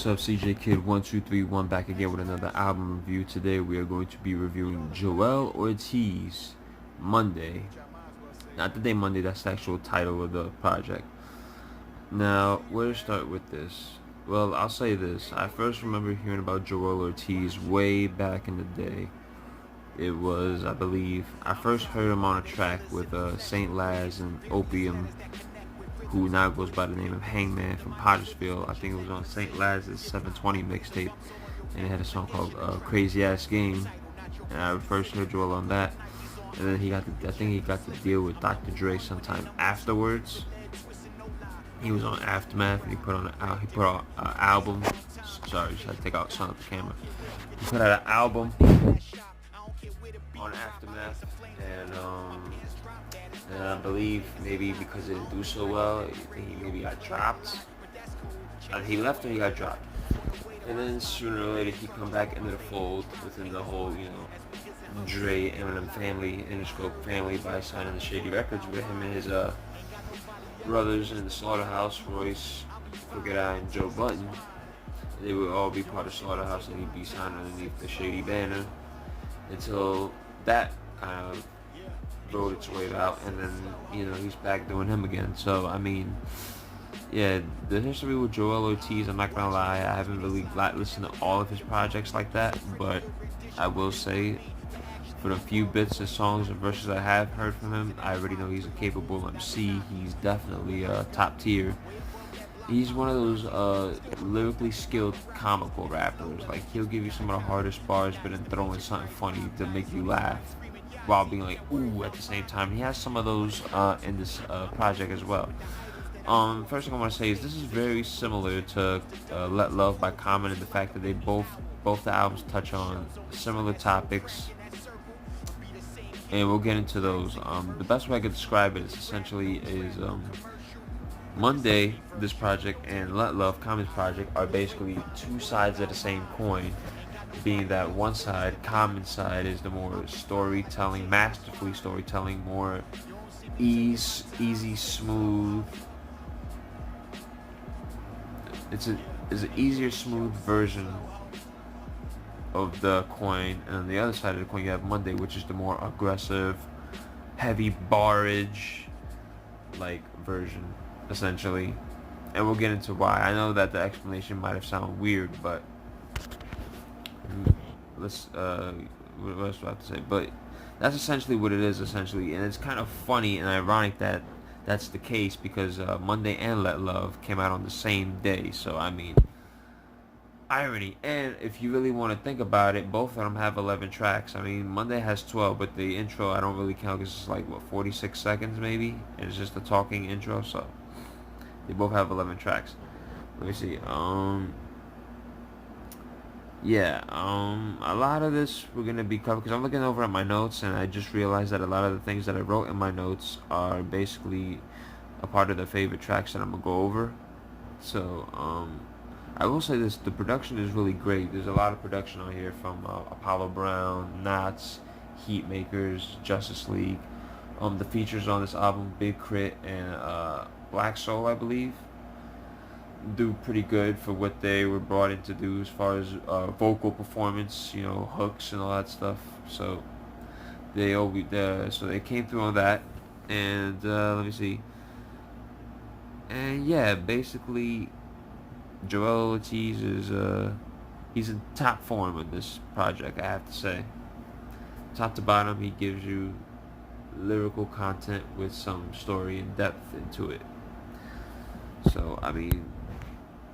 What's up, CJ Kid 1231 back again with another album review. Today we are going to be reviewing Joell Ortiz, Monday. Not the day Monday, that's the actual title of the project. Now, where to start with this? Well, I'll say this. I first remember hearing about Joell Ortiz way back in the day. It was, I believe, I first heard him on a track with St. Laz and Opium, who now goes by the name of Hangman from Pottersville. I think it was on St. Laz's 720 mixtape, and it had a song called Crazy Ass Game, and I first heard Joell on that. And then I think he got to deal with Dr. Dre sometime afterwards. He was on Aftermath, and he put out an album. Sorry, just had to take out some of the camera. He put out an album on Aftermath, and I believe maybe because it didn't do so well, he maybe got dropped. He left or he got dropped. And then sooner or later he come back into the fold within the whole, Dre, Eminem family, Interscope family by signing the Shady Records with him and his brothers in the Slaughterhouse, Royce, Crooked Eye, and Joe Button. They would all be part of Slaughterhouse and he'd be signed underneath the Shady banner until that kind of rode its way out, and then he's back doing him again. So I mean, yeah, the history with Joell Ortiz, I'm not gonna lie, I haven't really listened to all of his projects like that, but I will say for the few bits and songs and verses I have heard from him, I already know he's a capable MC. He's definitely top tier. He's one of those lyrically skilled comical rappers. Like, he'll give you some of the hardest bars, but then throw in something funny to make you laugh while being like, ooh, at the same time. He has some of those in this project as well. First thing I want to say is this is very similar to Let Love by Common in the fact that they both the albums touch on similar topics, and we'll get into those. The best way I could describe it is essentially Monday, this project, and Let Love, Common's project, are basically two sides of the same coin, being that one side, Common's side, is the more storytelling, masterfully storytelling, more easy, smooth. It's an easier, smooth version of the coin, and on the other side of the coin you have Monday, which is the more aggressive, heavy barrage like version, essentially. And we'll get into why. I know that the explanation might have sounded weird, but let's what else do I have to say? But that's essentially what it is, essentially. And it's kind of funny and ironic that that's the case, because Monday and Let Love came out on the same day. So I mean, irony. And if you really want to think about it, both of them have 11 tracks. I mean, Monday has 12, but the intro I don't really count because it's like 46 seconds maybe, and it's just a talking intro. So they both have 11 tracks. Let me see. A lot of this we're gonna be covering because I'm looking over at my notes, and I just realized that a lot of the things that I wrote in my notes are basically a part of the favorite tracks that I'm gonna go over. So I will say this: the production is really great. There's a lot of production on here from Apollo Brown, Knots, Heatmakers, Justice League. The features on this album, Big Crit and Black Soul, I believe, do pretty good for what they were brought in to do as far as vocal performance, hooks and all that stuff. So they came through on that, and let me see. And yeah, basically, Joell Ortiz is he's in top form in this project, I have to say. Top to bottom, he gives you lyrical content with some story and depth into it. So I mean,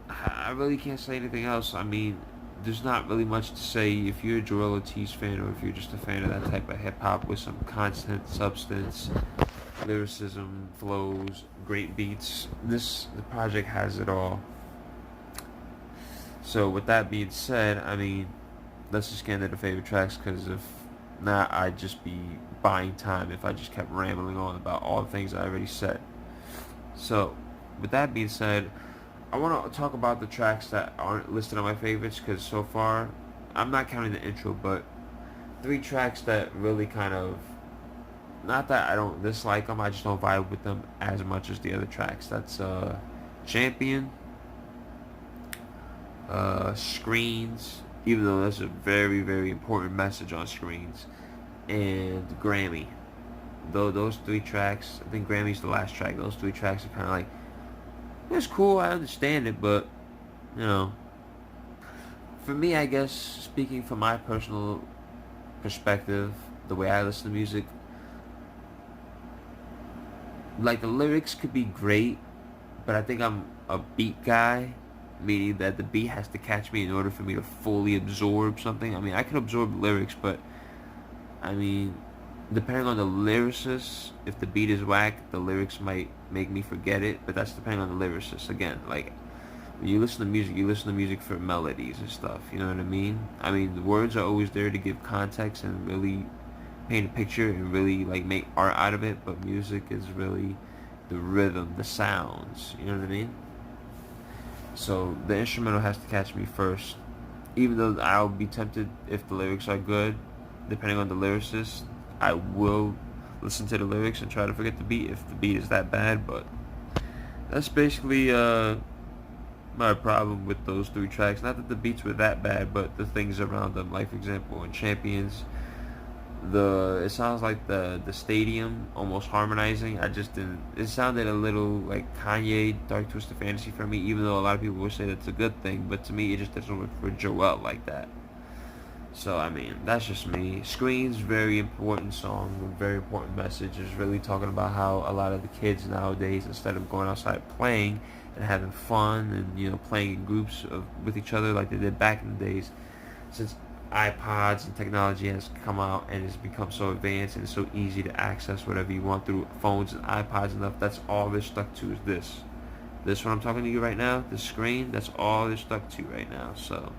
I really can't say anything else. I mean, there's not really much to say if you're a Joell Ortiz fan, or if you're just a fan of that type of hip-hop with some content, substance, lyricism, flows, great beats. The project has it all. So with that being said, I mean, let's just get into the favorite tracks, because if not, I'd just be buying time if I just kept rambling on about all the things I already said. So with that being said, I want to talk about the tracks that aren't listed on my favorites, because so far, I'm not counting the intro, but 3 tracks that really kind of, not that I don't dislike them, I just don't vibe with them as much as the other tracks. That's Champion, Screens, even though that's a very, very important message on Screens, and Grammy. Though those three tracks, I think Grammy's the last track. Those three tracks are kind of like, it's cool, I understand it, but you know, for me, I guess speaking from my personal perspective, the way I listen to music, like the lyrics could be great, but I think I'm a beat guy, meaning that the beat has to catch me in order for me to fully absorb something. I mean, I can absorb lyrics, but I mean, depending on the lyricist, if the beat is whack, the lyrics might make me forget it, but that's depending on the lyricist. Again, like, when you listen to music, you listen to music for melodies and stuff, you know what I mean? I mean, the words are always there to give context and really paint a picture and really, like, make art out of it, but music is really the rhythm, the sounds, you know what I mean? So, the instrumental has to catch me first. Even though I'll be tempted, if the lyrics are good, depending on the lyricist, I will listen to the lyrics and try to forget the beat if the beat is that bad, but that's basically my problem with those three tracks. Not that the beats were that bad, but the things around them. Like, for example, in Champions, it sounds like the stadium almost harmonizing. I just didn't. It sounded a little like Kanye Dark Twisted Fantasy for me, even though a lot of people would say that's a good thing. But to me, it just doesn't work for Joell like that. So, I mean, that's just me. Screens, very important song, very important message. It's really talking about how a lot of the kids nowadays, instead of going outside playing and having fun and, you know, playing in groups with each other like they did back in the days, since iPods and technology has come out and it's become so advanced and it's so easy to access whatever you want through phones and iPods and stuff, that's all they're stuck to is this. This, what I'm talking to you right now, the screen, that's all they're stuck to right now, so...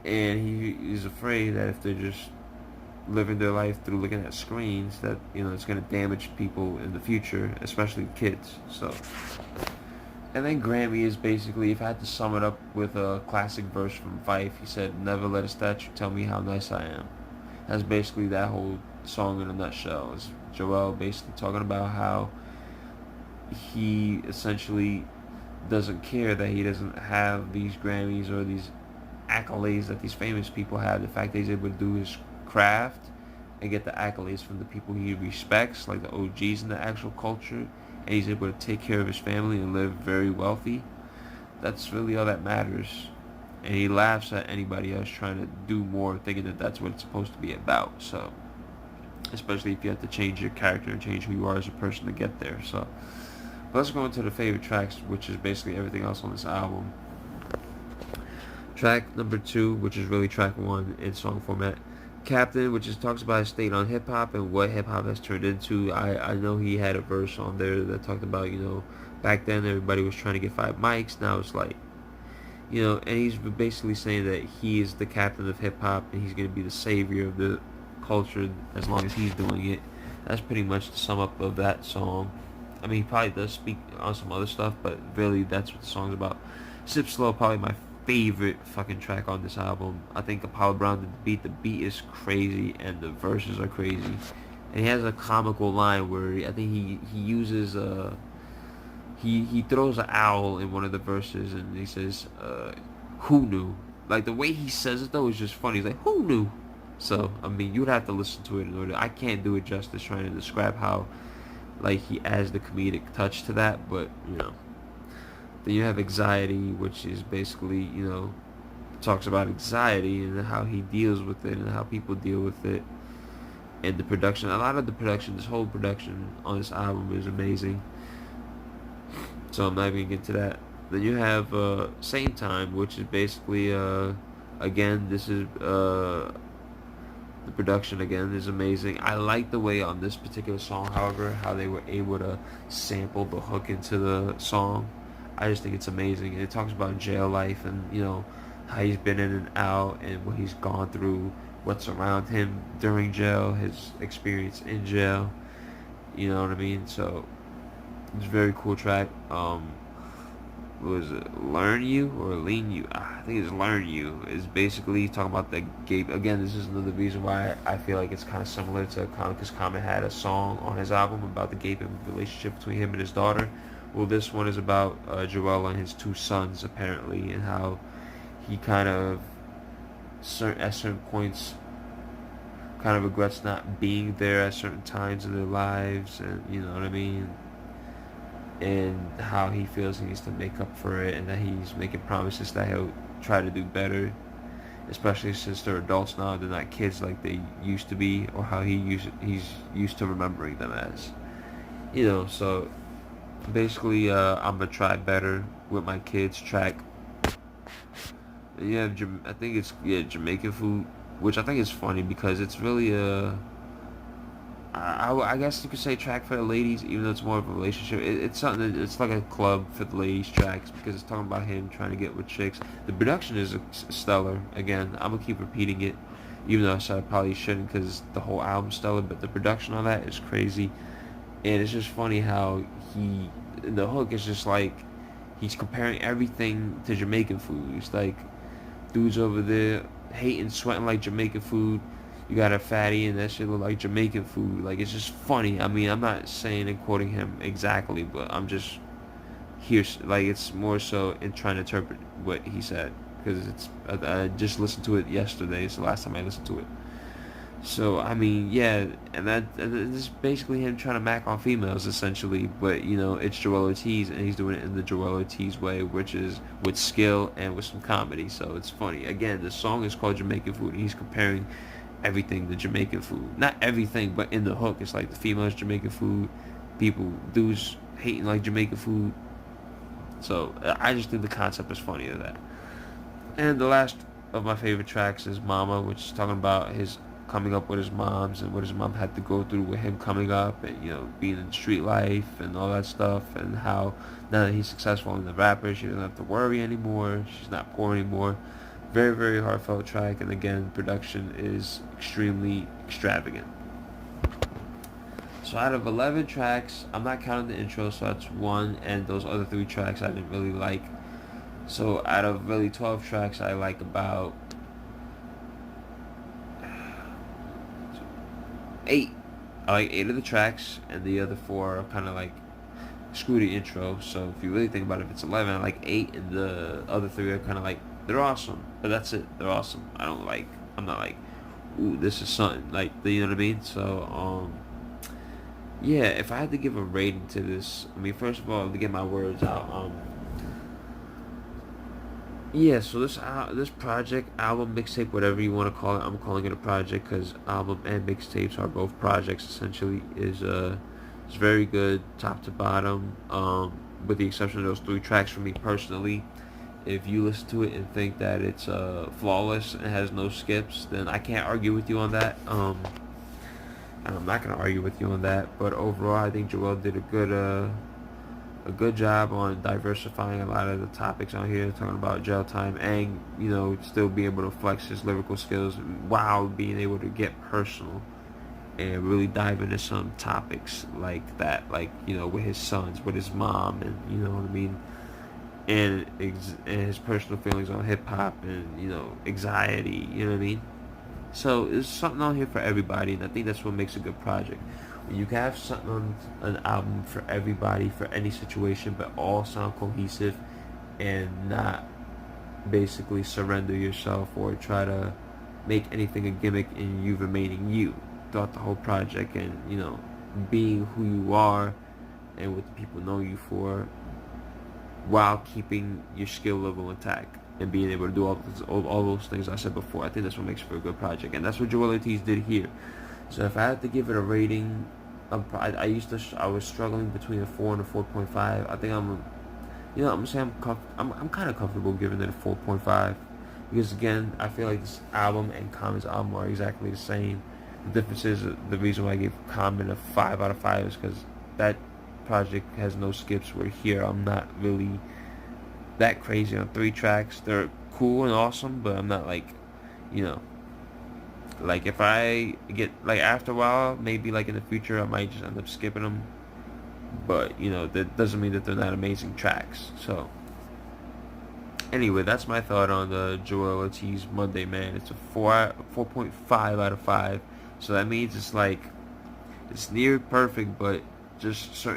And he's afraid that if they're just living their life through looking at screens, that, you know, it's going to damage people in the future, especially kids. So, and then Grammy is basically, if I had to sum it up with a classic verse from Fife, he said, "Never let a statue tell me how nice I am." That's basically that whole song in a nutshell. It's Joell basically talking about how he essentially doesn't care that he doesn't have these Grammys or these accolades that these famous people have. The fact that he's able to do his craft and get the accolades from the people he respects, like the OGs in the actual culture, and he's able to take care of his family and live very wealthy, that's really all that matters. And he laughs at anybody else trying to do more, thinking that that's what it's supposed to be about. So, especially if you have to change your character and change who you are as a person to get there. So, but let's go into the favorite tracks, which is basically everything else on this album. Track number 2, which is really track 1 in song format, Captain, which is talks about his state on hip hop and what hip hop has turned into. I know he had a verse on there that talked about, you know, back then everybody was trying to get 5 mics. Now it's like, you know, and he's basically saying that he is the captain of hip hop and he's going to be the savior of the culture as long as he's doing it. That's pretty much the sum up of that song. I mean, he probably does speak on some other stuff, but really that's what the song's about. Sip Slow, probably my favorite fucking track on this album. I think Apollo Brown did the beat. The beat is crazy and the verses are crazy. And he has a comical line where I think he uses he throws an owl in one of the verses and he says, "Who knew?" Like the way he says it though is just funny. He's like, "Who knew?" So I mean, you would have to listen to it in order. I can't do it justice trying to describe how like he adds the comedic touch to that, but you know. Then you have Anxiety, which is basically, you know, talks about anxiety and how he deals with it and how people deal with it. And the production, a lot of the production, this whole production on this album is amazing. So I'm not even going to get to that. Then you have Same Time, which is basically, again, this is, the production again is amazing. I like the way on this particular song, however, how they were able to sample the hook into the song. I just think it's amazing. And it talks about jail life and, you know, how he's been in and out and what he's gone through, what's around him during jail, his experience in jail. You know what I mean? So, it's a very cool track. What was it? Learn You or Lean You? I think it's Learn You. It's basically talking about the gay. Again, this is another reason why I feel like it's kind of similar to Common, because Common had a song on his album about the gay relationship between him and his daughter. Well, this one is about Joell and his 2 sons, apparently, and how he kind of at certain points kind of regrets not being there at certain times in their lives, and you know what I mean, and how he feels he needs to make up for it, and that he's making promises that he'll try to do better, especially since they're adults now. They're not kids like they used to be, or how he's used to remembering them as. You know, so basically, I'm gonna try better with my kids. Track, yeah, I think it's Jamaican food, which I think is funny because it's really I guess you could say track for the ladies, even though it's more of a relationship. It's something it's like a club for the ladies tracks because it's talking about him trying to get with chicks. The production is stellar. Again, I'm gonna keep repeating it, even though I said I probably shouldn't because the whole album's stellar. But the production on that is crazy, and it's just funny how the hook is just like he's comparing everything to Jamaican food. It's like dudes over there hating, sweating like Jamaican food. You got a fatty and that shit look like Jamaican food. Like, it's just funny. I mean, I'm not saying and quoting him exactly, but I'm just here. Like, it's more so in trying to interpret what he said. Because I just listened to it yesterday. It's the last time I listened to it. So, I mean, yeah. And this is basically him trying to mac on females, essentially. But, you know, it's Joell Ortiz, and he's doing it in the Joell Ortiz way, which is with skill and with some comedy. So, it's funny. Again, the song is called Jamaican Food, and he's comparing everything to Jamaican food. Not everything, but in the hook, it's like the females Jamaican food, dudes hating like Jamaican food. So I just think the concept is funny of that. And the last of my favorite tracks is Mama, which is talking about his coming up with his moms and what his mom had to go through with him coming up, and you know, being in street life and all that stuff, and how now that he's successful in the rapper, she doesn't have to worry anymore. She's not poor anymore. Very, very heartfelt track, and again, production is extremely extravagant. So out of 11 tracks, I'm not counting the intro, so that's one, and those other 3 tracks I didn't really like. So out of really 12 tracks, I like about 8. I like 8 of the tracks, and the other 4 are kind of like screw the intro. So if you really think about it, if it's 11, I like 8, and the other 3 are kind of like, they're awesome, but that's it. They're awesome. I'm not like, ooh, this is something. Like, you know what I mean? So, yeah, if I had to give a rating to this, I mean, first of all, to get my words out, yeah, so this project, album, mixtape, whatever you want to call it, I'm calling it a project because album and mixtapes are both projects, essentially, it's very good, top to bottom, with the exception of those 3 tracks for me personally. If you listen to it and think that it's flawless and has no skips, then I can't argue with you on that. And I'm not gonna argue with you on that. But overall, I think Joell did a good job on diversifying a lot of the topics on here, talking about jail time, and you know, still being able to flex his lyrical skills while being able to get personal and really dive into some topics like that, like, you know, with his sons, with his mom, and you know what I mean. And his personal feelings on hip hop, and you know, anxiety, you know what I mean. So there's something on here for everybody, and I think that's what makes a good project. When you can have something on an album for everybody, for any situation, but all sound cohesive, and not basically surrender yourself or try to make anything a gimmick, and you remaining you throughout the whole project, and you know, being who you are and what the people know you for, while keeping your skill level intact and being able to do all those things I said before. I think that's what makes for a good project, and that's what Joell Ortiz did here. So if I had to give it a rating, I was struggling between a 4 and a 4.5. I think I'm saying I'm kind of comfortable giving it a 4.5 because again, I feel like this album and Common's album are exactly the same. The difference is the reason why I gave Common a 5 out of 5 is because that project has no skips, where here I'm not really that crazy on 3 tracks. They're cool and awesome, but I'm not like, you know, like if I get, like, after a while, maybe like in the future I might just end up skipping them, but you know, that doesn't mean that they're not amazing tracks. So anyway, that's my thought on the Joell Ortiz Monday Man. It's a 4.5 out of 5, so that means it's like, it's near perfect, but just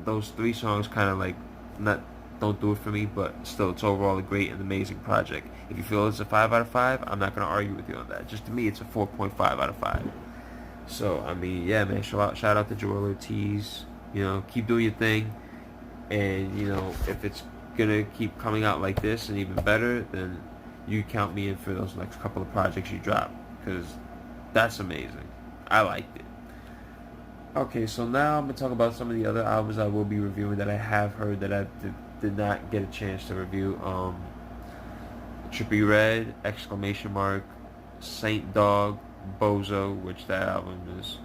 those 3 songs kind of like not don't do it for me, but still, it's overall a great and amazing project. If you feel it's a 5 out of 5, I'm not going to argue with you on that. Just to me, it's a 4.5 out of 5. So, I mean, yeah, man, shout out to Joell Ortiz. You know, keep doing your thing. And, you know, if it's going to keep coming out like this and even better, then you count me in for those next couple of projects you drop. Because that's amazing. I liked it. Okay, so now I'm going to talk about some of the other albums I will be reviewing that I have heard that I did not get a chance to review. Trippie Redd, exclamation mark, Saint Dog, Bozo, which that album is.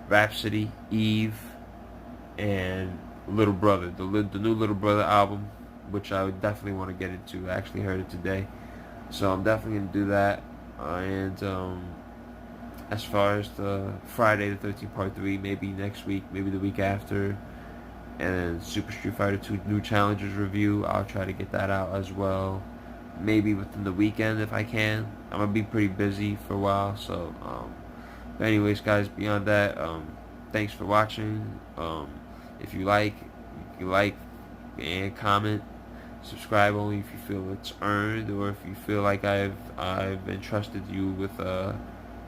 Rhapsody, Eve, and Little Brother, the new Little Brother album, which I would definitely want to get into. I actually heard it today, so I'm definitely going to do that. And as far as the Friday the 13th Part 3, maybe next week, maybe the week after, and Super Street Fighter 2 New Challengers review, I'll try to get that out as well. Maybe within the weekend if I can. I'm going to be pretty busy for a while, so, but anyways, guys, beyond that, thanks for watching. If you like and comment. Subscribe only if you feel it's earned, or if you feel like I've entrusted you with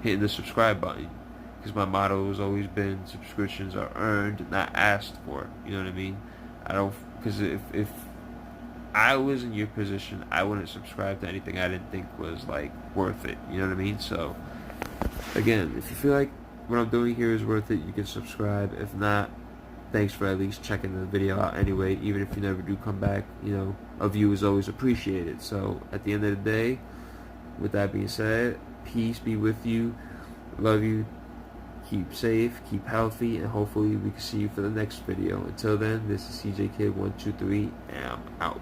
hitting the subscribe button. Because my motto has always been subscriptions are earned, not asked for. You know what I mean? I don't, because if I was in your position, I wouldn't subscribe to anything I didn't think was like worth it. You know what I mean? So again, if you feel like what I'm doing here is worth it, you can subscribe. If not, thanks for at least checking the video out anyway. Even if you never do come back, you know, a view is always appreciated. So at the end of the day, with that being said, peace be with you. Love you. Keep safe, keep healthy, and hopefully we can see you for the next video. Until then, this is CJ Kid 123, and I'm out.